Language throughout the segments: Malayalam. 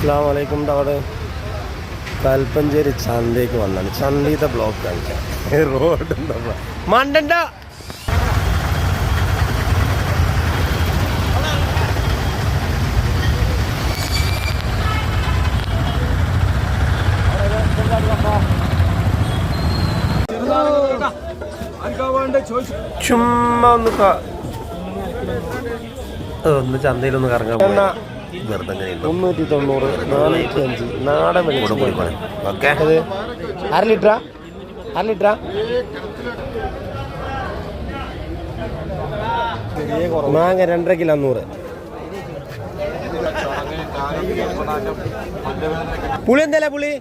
അസ്സലാമു അലൈക്കും. അവിടെ കൽപ്പഞ്ചേരി ചന്തയ്ക്ക് വന്നാണ്. ചന്തീത്തെ ബ്ലോക്ക് കാണിക്കാം. റോഡ് എന്താ മണ്ടണ്ട. ചുമ്മാ ഒന്ന് ചന്തയിലൊന്ന് കറങ്ങാൻ വെറുതെ 390 405 നാടൻ വെളിച്ചെണ്ണ. ഓക്കെ, അത് 1/2 ലിറ്ററാ? 1/2 ലിറ്ററാ? മാങ്ങ 2.5 കിലോ 100. പുളി എന്തല്ല പുളി?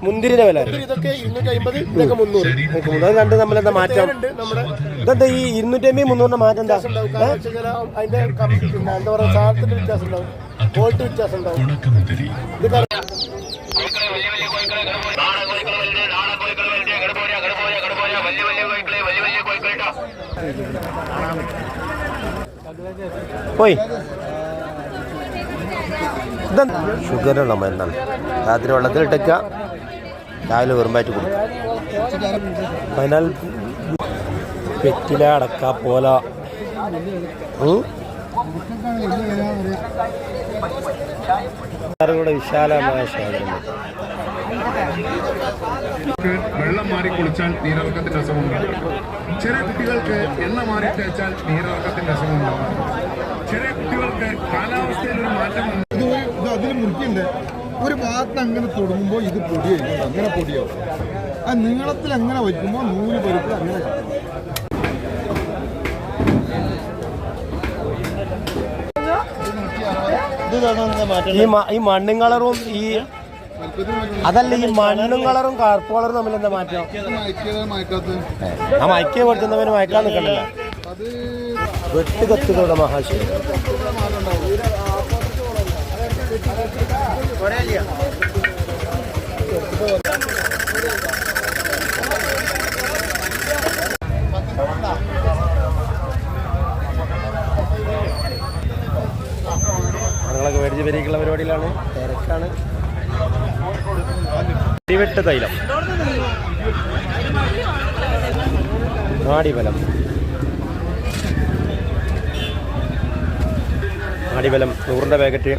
മുന്തിരിന്റെ വില ഇതൊക്കെ 250, ഇതൊക്കെ 300. അത് കണ്ട് നമ്മളെന്താ മാറ്റം? ഇതെന്താ ഈ 250 300 മാറ്റം എന്താ? അതിന്റെ എന്താ പറയുക, സാധനത്തിന്റെ വ്യത്യാസം ഉണ്ടാവും, ക്വാളിറ്റി വ്യത്യാസം ഉണ്ടാവും. പോയി ഷുഗറുള്ള മരുന്നാണ്. രാത്രി വെള്ളത്തിലിട്ടേക്കുക, രാവിലെ വെറുമ്പായിട്ട് കൊടുക്കുക. അതിനാൽ പെറ്റില അടക്ക പോല വിശാലമായ ശേഖരം. വെള്ളം മാറി കുളിച്ചാൽ നീരിറക്കത്തിന്റെ അസുഖമുണ്ടാകും. ചെറിയ കുട്ടികൾക്ക് എണ്ണ മാറി തേച്ചാൽ നീരിറക്കത്തിന്റെ അസുഖമുണ്ടാകും. ചെറിയ കുട്ടികൾക്ക് കാലാവസ്ഥയിൽ ഒരു മാറ്റം അതിൽ മുറിക്കണ്ടേ. ഒരു ഭാഗത്ത് അങ്ങനെ തുടങ്ങുമ്പോൾ ഇത് പൊടിയായിരിക്കും, അങ്ങനെ പൊടിയാവും. ആ നീളത്തിൽ അങ്ങനെ വയ്ക്കുമ്പോൾ നൂല് പരിപ്പ് അങ്ങനെ. ഈ മണ്ണും കളറും ഈ അതല്ല, ഈ മണ്ണും കളറും കറുപ്പ് കളറും തമ്മിൽ എന്താ മാറ്റം? ആ മയക്കിയ കൊടുക്കുന്നവന് മയക്കാൻ നിൽക്കണ്ടല്ലോ. വെട്ട് കത്തുകളുടെ മഹാശയം. ഞങ്ങളൊക്കെ മേടിച്ച് പെരിക്കുള്ള പരിപാടിയിലാണ്, തിരക്കാണ്. വെട്ട് തൈലം, നാടിബലം, നാടിബലം 100ന്റെ പാക്കറ്റ്